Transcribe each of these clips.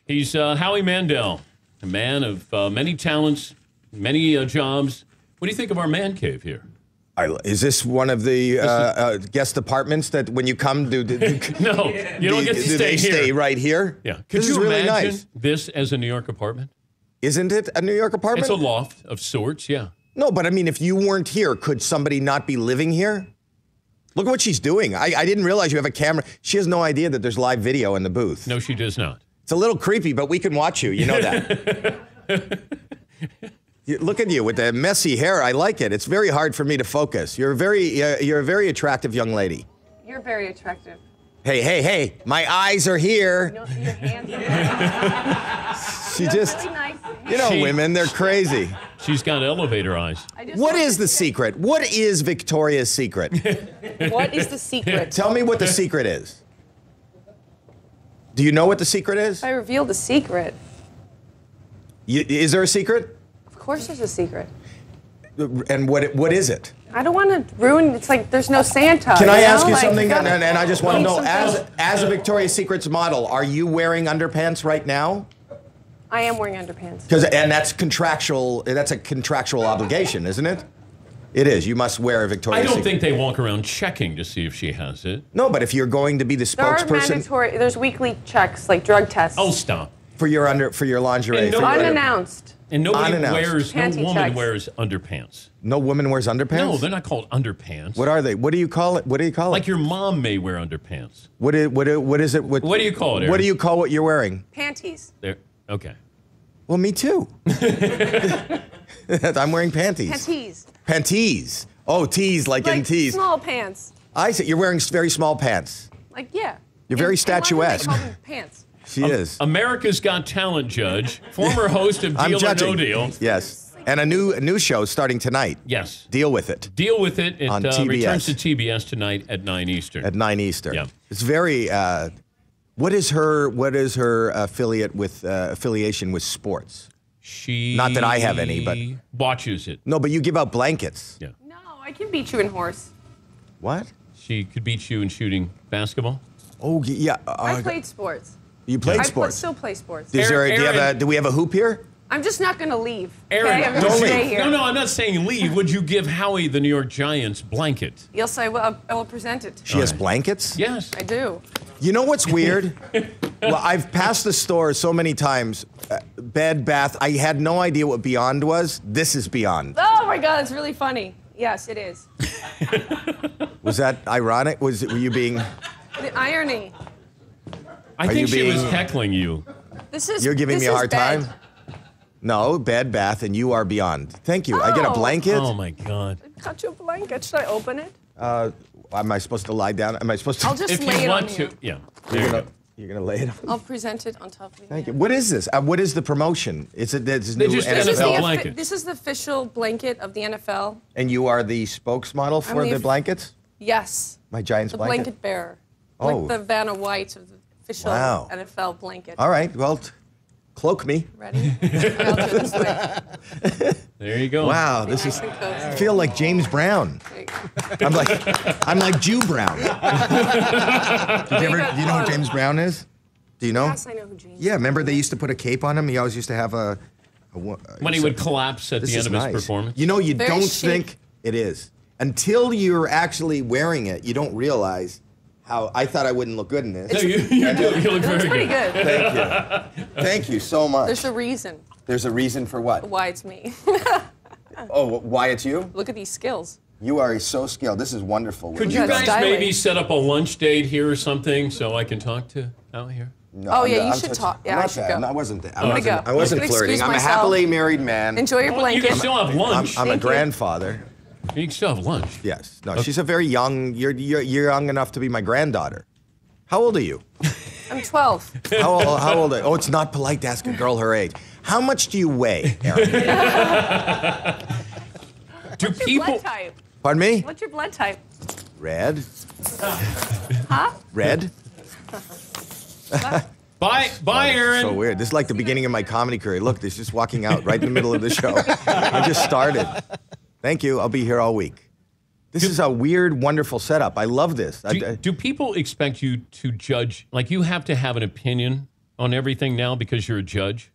He's Howie Mandel, a man of many talents, many jobs. What do you think of our man cave here? Is this one of the guest apartments that when you come do? No, you don't get to stay here. Stay right here? Yeah. Could This you is really imagine nice. this as a New York apartment? Isn't it a New York apartment? It's a loft of sorts, yeah. No, but I mean, if you weren't here, could somebody not be living here? Look at what she's doing. I didn't realize you have a camera. She has no idea that there's live video in the booth. No, she does not. It's a little creepy, but we can watch you. You know that. Look at you with the messy hair. I like it. It's very hard for me to focus. You're a very attractive young lady. You're very attractive. Hey. My eyes are here. Your hands are She just, really nice. you know, women, they're crazy. She's got elevator eyes. What is the secret? What is Victoria's secret? What is the secret? Tell me what the secret is. Do you know what the secret is? I revealed the secret. Is there a secret? Of course there's a secret. And what is it? I don't want to ruin, it's like there's no Santa. Can I ask you Like, something? And I just want to know, something. as a Victoria's Secret's model, are you wearing underpants right now? I am wearing underpants. And that's contractual. That's a contractual obligation, isn't it? It is. You must wear a Victoria's I don't Secret. think they walk around checking to see if she has it. No, but if you're going to be the There are spokesperson mandatory, there's weekly checks, like drug tests. Oh, stop. for your lingerie, And no- for your- Unannounced. And nobody Unannounced. no Panty woman checks. wears underpants. no woman wears underpants. No, they're not called underpants. What are they? What do you call it? What do you call Like it? your mom may wear underpants. What is it? What do you call it, Aaron? What do you call what you're wearing? Panties. There. Okay. Well, me too. I'm wearing panties. Panties. Panties. Oh, tees, like in tees. Small pants. I see. You're wearing very small pants. Like, yeah. You're very And why would they statuesque. call them pants? She is. America's Got Talent judge, former host of I'm Deal or judging. No Deal. Yes. And a new show starting tonight. Yes. Deal with it. Deal with it. It On TBS. returns to TBS tonight at 9 Eastern. At 9 Eastern. Yeah. It's very. What is her affiliation with sports? She Not that I have any, but watches it. no. But you give out blankets. Yeah. No, I can beat you in horse. What? She could beat you in shooting basketball. Oh yeah. I played sports. You played I sports. still play sports. Do we have a hoop here? I'm just not going to leave. Aaron, okay? I'm don't going to leave. stay here. No, I'm not saying leave. Would you give Howie the New York Giants blanket? Yes, I will. I will present it. She has blankets. Yes. I do. You know what's weird? Well, I've passed the store so many times. Bed, Bath. I had no idea what Beyond was. This is Beyond. Oh my God, it's really funny. Yes, it is. Was that ironic? Were you being? The irony. I Are think you she was being- heckling you. This is. You're giving this me a is hard bed. time. No, Bed, Bath, and you are Beyond. Thank you. I get a Oh. blanket. Oh my God. Got you a blanket. Should I open it? Am I supposed to lie down? Am I supposed to? I'll just If lay you it want on to, you. yeah. There you go. You're gonna lay it on. I'll present it on top of you. Thank you. What is this? What is the promotion? It's a They new just- This is, NFL the, blanket. this is the official blanket of the NFL. And you are the spokesmodel for the the f- blankets? Yes. My Giants The blanket? blanket bearer. Oh. Like the Vanna White of the official Wow. NFL blanket. All right. Well, cloak me. Ready? I'll do it this way. There you go. Wow. This Nice is. and cozy. I feel like James Brown. There you go. I'm like Jew Brown. Do you know who James Brown is? Do you know? Yes, I know who James. Yeah. Remember they used to put a cape on him. He always used to have When he would collapse at This the is end of nice. his performance. You know, you Very don't chic. think it is until you're actually wearing it. You don't realize how. I thought I wouldn't look good in this. No, you do. You look That's very pretty good. good. Thank you. Thank you so much. There's a reason There's a reason for what? why it's me. Oh, why it's you? Look at these skills. You are so skilled. This is wonderful. Could Yeah, you guys styling. maybe set up a lunch date here or something so I can talk to out here? No, Oh, yeah, I'm you should touching- talk. Yeah, I'm I not should that. go. No, I wasn't. I'm gonna go. I wasn't I'm gonna flirting. excuse I'm a myself. happily married man. Enjoy your Well, you blanket. can still have lunch. I'm a Thank you. grandfather. You can still have lunch. Yes. No, she's a very young. You're young enough to be my granddaughter. How old are you? I'm 12. How old are you? Oh, it's not polite to ask a girl her age. How much do you weigh, Aaron? Do What's your people? blood type? Pardon me? What's your blood type? Red. Huh? Red. Bye, Aaron. So weird. This is like the beginning of my comedy career. Look, this is walking out right in the middle of the show. I just started. Thank you. I'll be here all week. This is a weird, wonderful setup. I love this. Do people expect you to judge? Like you have to have an opinion on everything now because you're a judge?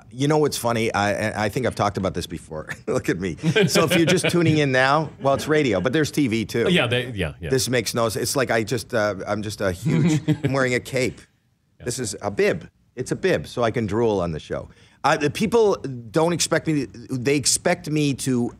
You know what's funny? I think I've talked about this before. Look at me. So if you're just tuning in now, well, it's radio, but there's TV too. Yeah. This makes no sense. It's like I'm just a huge, I'm wearing a cape. Yeah. This is a bib. It's a bib, so I can drool on the show. The people don't expect me, they expect me to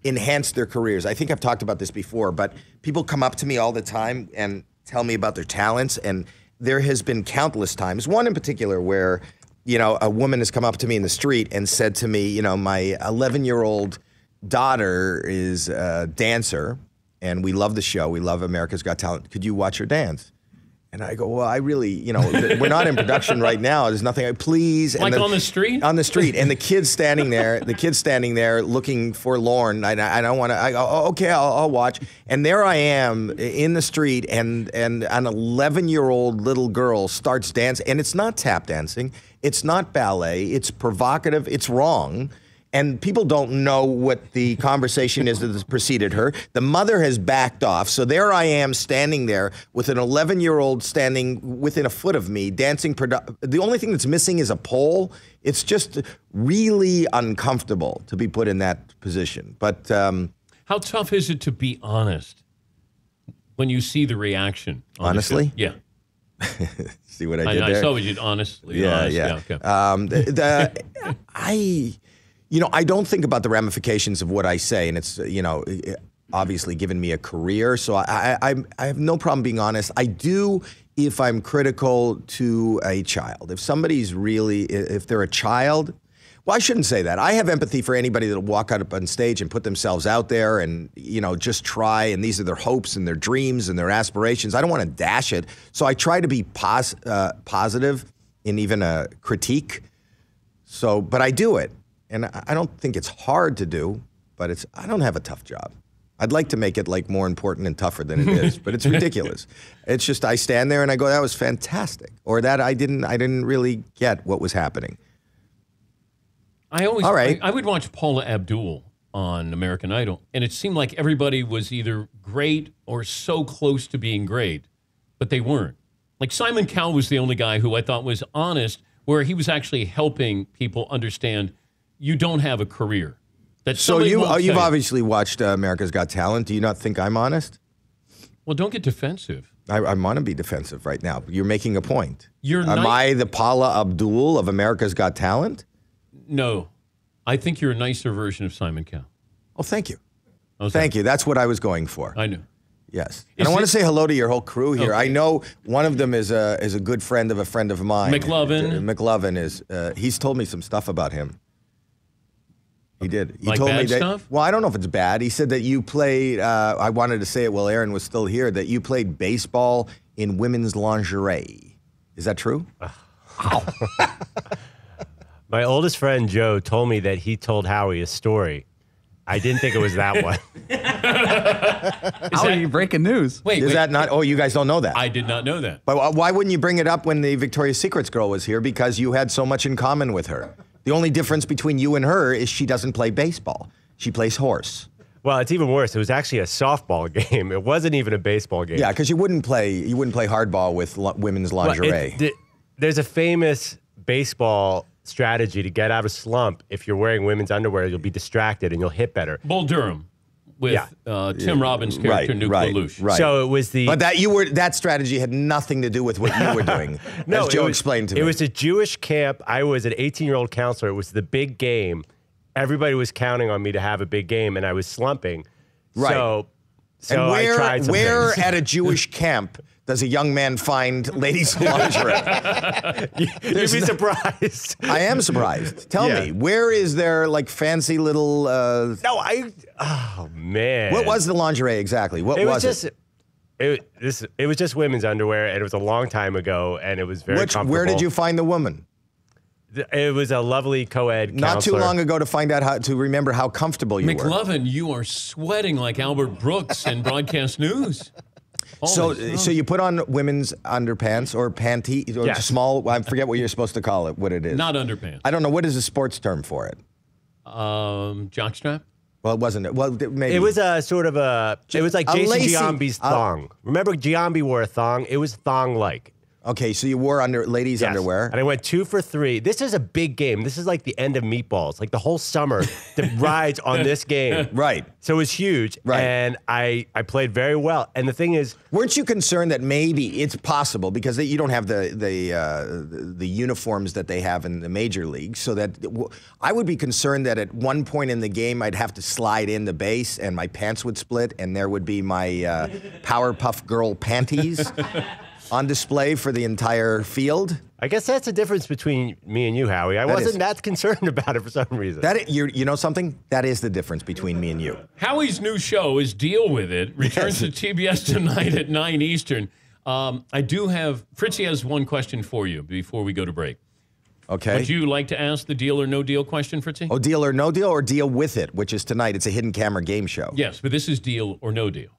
enhance their careers. I think I've talked about this before, but people come up to me all the time and tell me about their talents, and there has been countless times, one in particular where a woman has come up to me in the street and said to me, my 11-year-old daughter is a dancer, and we love the show. We love America's Got Talent. Could you watch her dance? And I go, well, I really, we're not in production right now. There's nothing, please. And on the street? On the street. And the kid's standing there looking forlorn. I don't want to, I go, oh, okay, I'll watch. And there I am in the street, and an 11-year-old little girl starts dancing. And it's not tap dancing. It's not ballet. It's provocative. It's wrong. And people don't know what the conversation is that has preceded her. The mother has backed off. So there I am standing there with an 11-year-old standing within a foot of me, dancing. The only thing that's missing is a pole. It's just really uncomfortable to be put in that position. But how tough is it to be honest when you see the reaction? Honestly? Yeah. See what I did there? I saw what you honestly. Yeah. Okay. I don't think about the ramifications of what I say, and it's, obviously given me a career, so I have no problem being honest. I do if I'm critical to a child. If somebody's really, if they're a child, well, I shouldn't say that. I have empathy for anybody that'll walk out on stage and put themselves out there and, just try, and these are their hopes and their dreams and their aspirations. I don't want to dash it, so I try to be positive in even a critique. So, but I do it. And I don't think it's hard to do, but I don't have a tough job. I'd like to make it more important and tougher than it is, but it's ridiculous. It's just I stand there and I go, that was fantastic. Or that I didn't really get what was happening. All right. I would watch Paula Abdul on American Idol, and it seemed like everybody was either great or so close to being great, but they weren't. Like Simon Cowell was the only guy who I thought was honest, where he was actually helping people understand you don't have a career. So you've obviously watched America's Got Talent. Do you not think I'm honest? Well, don't get defensive. I want to be defensive right now. You're making a point. Am I the Paula Abdul of America's Got Talent? No. I think you're a nicer version of Simon Cowell. Oh, thank you. Thank you. That's what I was going for. I knew. Yes. And I want to say hello to your whole crew here. Okay. I know one of them is a good friend of a friend of mine. McLovin is. He's told me some stuff about him. He did. He told me that. Stuff? Well, I don't know if it's bad. He said that you played. I wanted to say it while Aaron was still here. That you played baseball in women's lingerie. Is that true? My oldest friend Joe told me that he told Howie a story. I didn't think it was that one. How are you breaking news? Wait, is that not? Oh, you guys don't know that. I did not know that. But why wouldn't you bring it up when the Victoria's Secrets girl was here? Because you had so much in common with her. The only difference between you and her is she doesn't play baseball. She plays horse. Well, it's even worse. It was actually a softball game. It wasn't even a baseball game. Yeah, because you wouldn't play hardball with women's lingerie. Well, there's a famous baseball strategy to get out of slump. If you're wearing women's underwear, you'll be distracted and you'll hit better. Bull Durham with Tim Robbins' character, Nuke Lelouch. Right. So it was But that strategy had nothing to do with what you were doing. No, as Joe explained to me. It was a Jewish camp. I was an 18-year-old counselor. It was the big game. Everybody was counting on me to have a big game, and I was slumping. Right. So and I tried some where things. at a Jewish camp does a young man find ladies' lingerie? You'd be surprised. I am surprised. Tell me, where is there fancy little? Oh man, what was the lingerie exactly? What was it? It was just women's underwear, and it was a long time ago, and it was very comfortable. Where did you find the woman? It was a lovely co-ed counselor. Not too long ago to remember how comfortable you were. McLovin, you are sweating like Albert Brooks in broadcast news. So you put on women's underpants or panty or small. I forget what you're supposed to call it. What it is? Not underpants. I don't know. What is the sports term for it? Jockstrap. Well, it wasn't. Well, maybe it was a sort of a. It was like Jason lacy, Giambi's thong. Remember, Giambi wore a thong. It was thong-like. Okay, so you wore ladies' Yes. underwear. And I went 2 for 3. This is a big game. This is like the end of Meatballs. Like the whole summer that rides on this game. Right. So it was huge. Right. And I played very well. And the thing is, Weren't you concerned that maybe it's possible because you don't have the uniforms that they have in the major leagues, so that I would be concerned that at one point in the game I'd have to slide in the base and my pants would split and there would be my Powerpuff Girl panties on display for the entire field. I guess that's the difference between me and you, Howie. I wasn't that concerned about it for some reason. You know something? That is the difference between me and you. Howie's new show is Deal With It. Returns to TBS tonight at 9 Eastern. Fritzy has one question for you before we go to break. Okay. Would you like to ask the deal or no deal question, Fritzy? Oh, Deal or No Deal, or Deal With It, which is tonight. It's a hidden camera game show. Yes, but this is deal or no deal.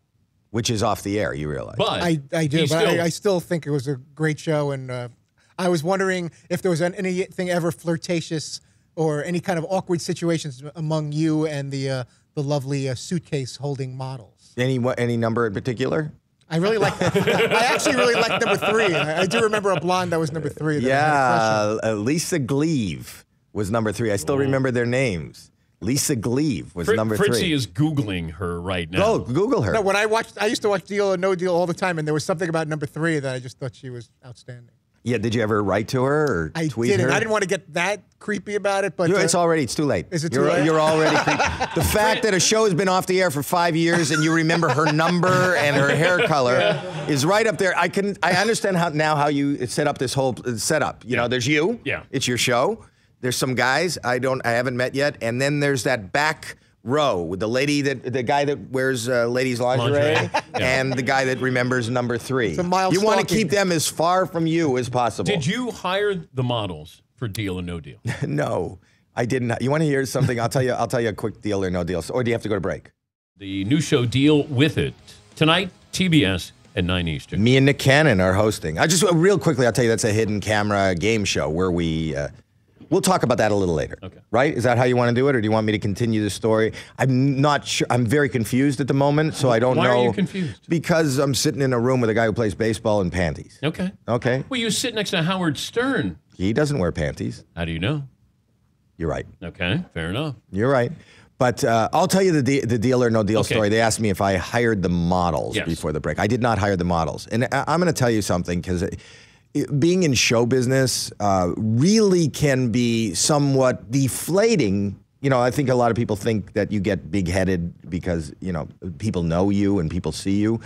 Which is off the air, you realize. But I do, but I still think it was a great show, and I was wondering if there was anything ever flirtatious or any kind of awkward situations among you and the lovely suitcase holding models. Any number in particular? I really like. I actually really like number 3. I do remember a blonde that was number 3. That I had a crush on. Lisa Gleave was number 3. I still remember their names. Lisa Gleave was number 3. Fritzy is Googling her right now. Oh, Google her. No, when I used to watch Deal or No Deal all the time, and there was something about number 3 that I just thought she was outstanding. Yeah, did you ever write to her or I tweet didn't. her? I didn't want to get that creepy about it, but it's too late. Is it too late? You're already creepy. The fact that a show has been off the air for 5 years and you remember her number and her hair color is right up there. I understand how you set up this whole setup. You know, there's you. Yeah. It's your show. There's some guys I haven't met yet, and then there's that back row with the guy that wears ladies' lingerie. And the guy that remembers number 3. It's a mild You want to stalking. keep them as far from you as possible. Did you hire the models for Deal or No Deal? No, I didn't. You want to hear something? I'll tell you a quick deal or no deal. Or do you have to go to break? The new show Deal With It tonight, TBS at 9 Eastern. Me and Nick Cannon are hosting. I just real quickly, I'll tell you that's a hidden camera game show where we. We'll talk about that a little later. Okay. Right? Is that how you want to do it, or do you want me to continue the story? I'm not sure. I'm very confused at the moment, so I don't know. Why are you confused? Because I'm sitting in a room with a guy who plays baseball in panties. Okay. Okay. Well, you sit next to Howard Stern. He doesn't wear panties. How do you know? You're right. Okay, fair enough. You're right. But I'll tell you the deal or no deal Okay. story. They asked me if I hired the models Yes. before the break. I did not hire the models. And I'm going to tell you something, because being in show business really can be somewhat deflating. You know, I think a lot of people think that you get big-headed because, you know, people know you and people see you.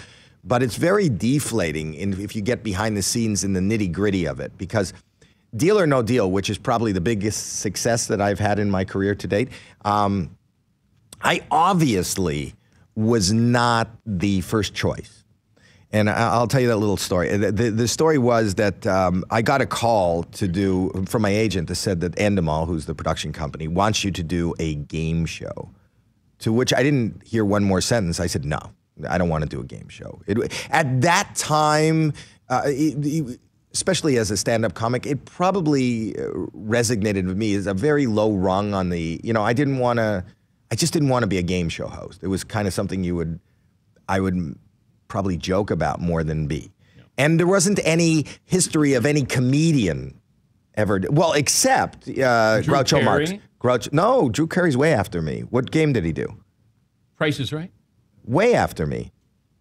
But it's very deflating if you get behind the scenes in the nitty-gritty of it. Because Deal or No Deal, which is probably the biggest success that I've had in my career to date, I obviously was not the first choice. And I'll tell you that little story. The story was that I got a call from my agent that said that Endemol, who's the production company, wants you to do a game show. To which I didn't hear one more sentence. I said, no, I don't want to do a game show. At that time, especially as a stand-up comic, it probably resonated with me as a very low rung on the, you know, I just didn't want to be a game show host. It was kind of something I would probably joke about more than be. Yeah. And there wasn't any history of any comedian ever, except Groucho Marx. No, Drew Carey's way after me. What game did he do? Price is Right? Way after me.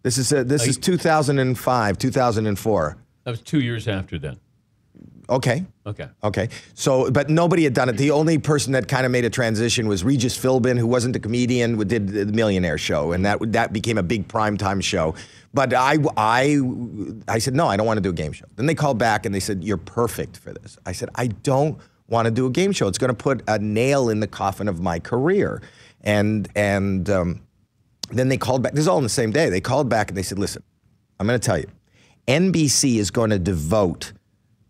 This is 2005, 2004. That was 2 years after then. Okay. Okay. So, but nobody had done it. The only person that kind of made a transition was Regis Philbin, who wasn't a comedian, who did the Millionaire Show, and that became a big primetime show. But I said, no, I don't want to do a game show. Then they called back and they said, you're perfect for this. I said, I don't want to do a game show. It's going to put a nail in the coffin of my career. And then they called back. This is all in the same day. They called back and they said, listen, I'm going to tell you, NBC is going to devote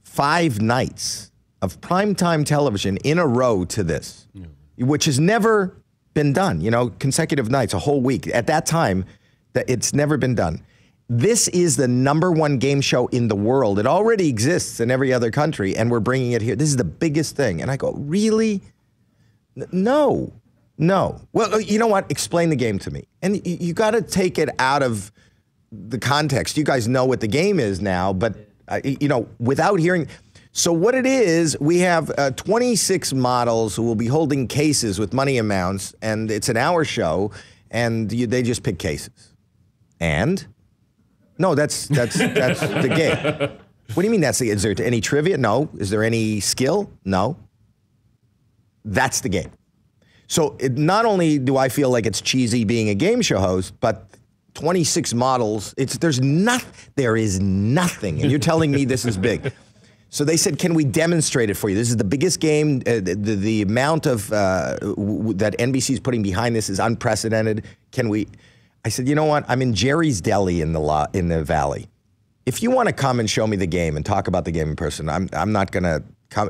5 nights of primetime television in a row to this, which has never been done, you know, consecutive nights, a whole week. At that time, it's never been done. This is the #1 game show in the world. It already exists in every other country, and we're bringing it here. This is the biggest thing. And I go, really? No. Well, you know what? Explain the game to me. And you got to take it out of the context. You guys know what the game is now, but without hearing. So what it is, we have 26 models who will be holding cases with money amounts, and it's an hour show, and they just pick cases. And? No, that's the game. What do you mean is there any trivia? No. Is there any skill? No. That's the game. So not only do I feel like it's cheesy being a game show host, but 26 models, there is nothing. And you're telling me this is big. So they said, can we demonstrate it for you? This is the biggest game. The amount of that NBC is putting behind this is unprecedented. Can we? I said, you know what? I'm in Jerry's Deli in the Valley. If you want to come and show me the game and talk about the game in person, I'm not going to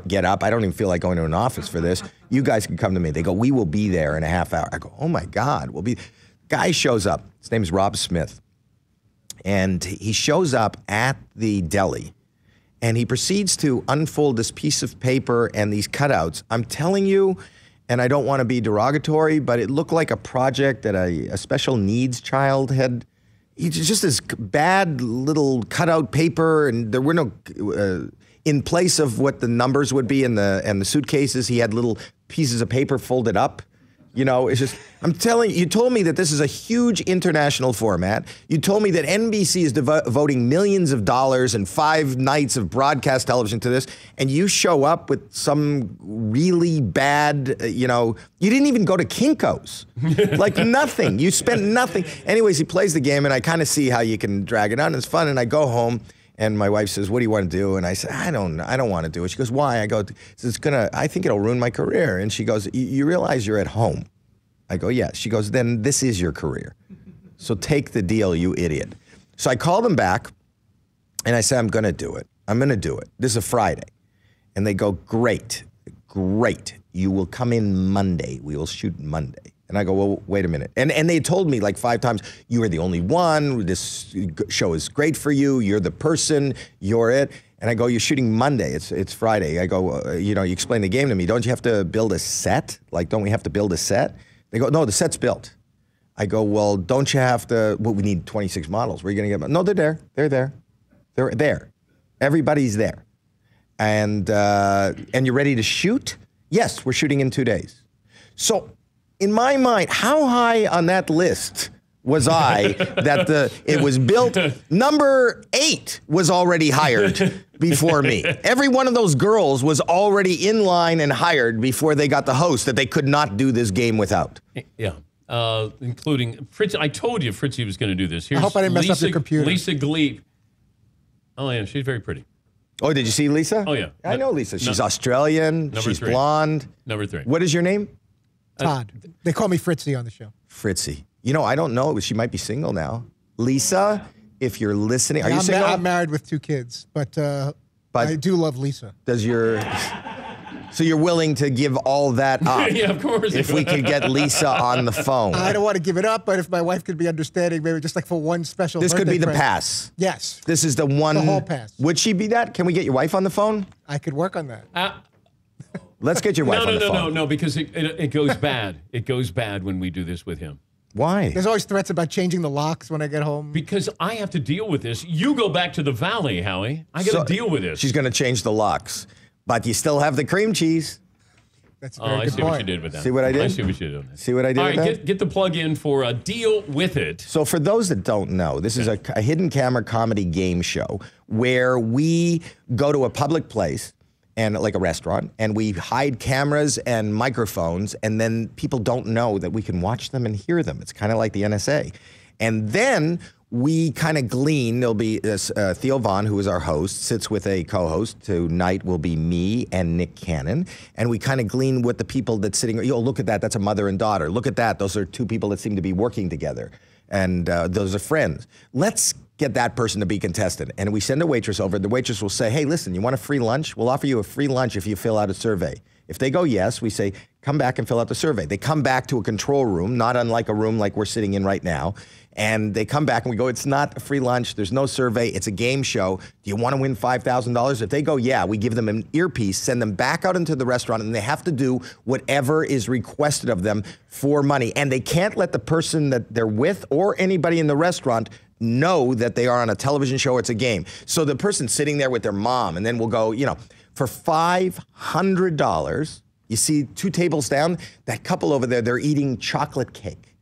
get up. I don't even feel like going to an office for this. You guys can come to me. They go, we will be there in a half hour. I go, oh my God, we'll be. Guy shows up. His name is Rob Smith. And he shows up at the deli. And he proceeds to unfold this piece of paper and these cutouts. I'm telling you, and I don't want to be derogatory, but it looked like a project that a special needs child had. It's just this bad little cutout paper, and there were no, in place of what the numbers would be in the suitcases, he had little pieces of paper folded up. It's just, I'm telling you, you told me that this is a huge international format. You told me that NBC is devoting millions of dollars and 5 nights of broadcast television to this, and you show up with some really bad, you didn't even go to Kinko's. Like nothing. You spent nothing. Anyways, he plays the game, and I kind of see how you can drag it out, and it's fun, and I go home. And my wife says, what do you want to do? And I said, I don't want to do it. She goes, why? I go, I think it'll ruin my career. And she goes, you realize you're at home? I go, yeah. She goes, then this is your career. So take the deal, you idiot. So I called them back and I said, I'm going to do it. I'm going to do it. This is a Friday. And they go, great. You will come in Monday. We will shoot Monday. And I go, well, wait a minute. And they told me like 5 times, you are the only one. This show is great for you. You're the person. You're it. And I go, you're shooting Monday. It's Friday. I go, you explain the game to me. Don't you have to build a set? Like, don't we have to build a set? They go, no, the set's built. I go, well, don't you have to, we need 26 models. Where are you going to get them? No, they're there. They're there. They're there. Everybody's there. And you're ready to shoot? Yes, we're shooting in 2 days. So, in my mind, how high on that list was I that it was built? Number 8 was already hired before me. Every one of those girls was already in line and hired before they got the host that they could not do this game without. Yeah. Including Fritz. I told you Fritzy was going to do this. I hope I didn't mess up your computer. Lisa Gleep. Oh, yeah, she's very pretty. Oh, did you see Lisa? Oh, yeah. I know Lisa. She's Australian. She's 3. blonde. Number 3. What is your name? Todd. They call me Fritzy on the show. Fritzy. I don't know. She might be single now. Lisa, if you're listening, are you single? I'm married with 2 kids, but I do love Lisa. So you're willing to give all that up? Yeah, of course. If we could get Lisa on the phone. I don't want to give it up, but if my wife could be understanding, maybe just like for one special This could be the present. pass. Yes. This is the one. The whole pass. Would she be that? Can we get your wife on the phone? I could work on that. Let's get your wife on the phone. No, because it goes bad. It goes bad when we do this with him. Why? There's always threats about changing the locks when I get home. Because I have to deal with this. You go back to the valley, Howie. I got to deal with this. She's going to change the locks. But you still have the cream cheese. That's a very I good see point. what you did with that. See what I did? I see what you did with that. See what I did All with right, that? get the plug in for Deal With It. So for those that don't know, this is a hidden camera comedy game show where we go to a public place and like a restaurant, and we hide cameras and microphones, and then people don't know that we can watch them and hear them. It's kind of like the NSA. And then we kind of glean. There'll be this, Theo Vaughn, who is our host, sits with a co-host. Tonight will be me and Nick Cannon. And we kind of glean with the people that's sitting, look at that, that's a mother and daughter. Look at that, those are 2 people that seem to be working together. And those are friends. Let's get that person to be contestant. And we send a waitress over. The waitress will say, hey, listen, you want a free lunch? We'll offer you a free lunch if you fill out a survey. If they go yes, we say, come back and fill out the survey. They come back to a control room, not unlike a room like we're sitting in right now. And they come back and we go, it's not a free lunch. There's no survey. It's a game show. Do you want to win $5,000? If they go, yeah, we give them an earpiece, send them back out into the restaurant, and they have to do whatever is requested of them for money. And they can't let the person that they're with or anybody in the restaurant know that they are on a television show or it's a game. So the person sitting there with their mom, and then we'll go, for $500, you see 2 tables down, that couple over there, they're eating chocolate cake.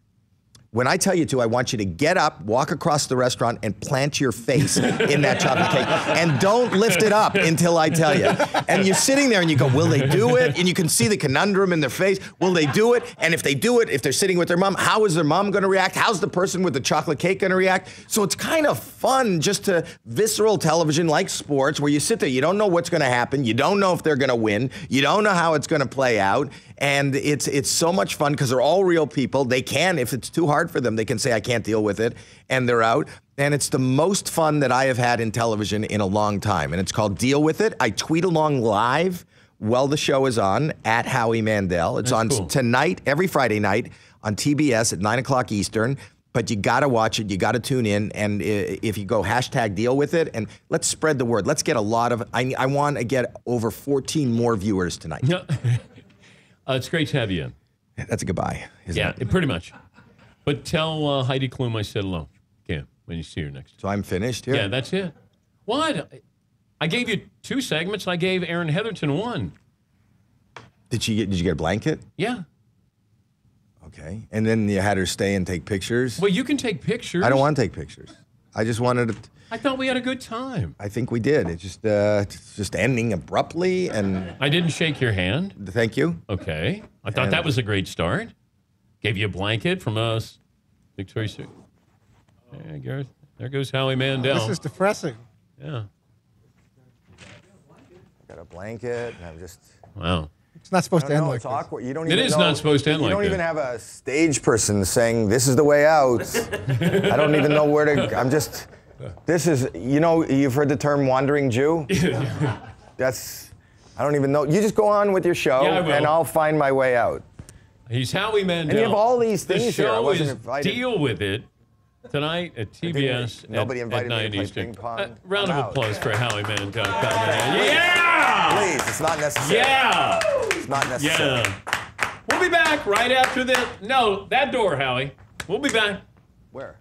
When I tell you to, I want you to get up, walk across the restaurant, and plant your face in that chocolate cake. And don't lift it up until I tell you. And you're sitting there and you go, will they do it? And you can see the conundrum in their face. Will they do it? And if they do it, if they're sitting with their mom, how is their mom going to react? How's the person with the chocolate cake going to react? So it's kind of fun just to visceral television like sports where you sit there, you don't know what's going to happen. You don't know if they're going to win. You don't know how it's going to play out. And it's so much fun because they're all real people. They can, if it's too hard for them, they can say, I can't deal with it, and they're out. And it's the most fun that I have had in television in a long time. And it's called Deal With It. I tweet along live while the show is on, at Howie Mandel. It's on tonight, every Friday night, on TBS at 9 o'clock Eastern. But you got to watch it. You got to tune in. And if you go #deal with it, and let's spread the word. Let's get a lot of, I want to get over 14 more viewers tonight. It's great to have you in. That's a goodbye, isn't it? Pretty much. But tell Heidi Klum I said hello, Cam, when you see her next. So I'm finished here? Yeah, that's it. What? I gave you 2 segments. I gave Aaron Heatherton 1. Did you get a blanket? Yeah. Okay. And then you had her stay and take pictures? Well, you can take pictures. I don't want to take pictures. I just wanted to... I thought we had a good time. I think we did. It's just ending abruptly, and... I didn't shake your hand. Thank you. Okay. I thought that was a great start. Gave you a blanket from us. Victoria's Secret. Hey, Gareth. There goes Howie Mandel. This is depressing. Yeah. Got a blanket, and I'm just... Wow. It's not supposed to end like it's this. awkward. You don't It even is know, not supposed to end like You don't that. even have a stage person saying, this is the way out. I don't even know where to... I'm just... This is... you've heard the term wandering Jew? That's... I don't even know. You just go on with your show, and I'll find my way out. He's Howie Mandel. And you have all these things the here. I show wasn't is invited. Deal With It tonight at TBS Nobody at invited me 9 to play Eastern. ping pong. Round I'm of out. applause for Howie Mandel coming in. Yeah! Please, it's not necessary. Yeah! It's not necessary. Yeah. We'll be back right after this. No, that door, Howie. We'll be back. Where?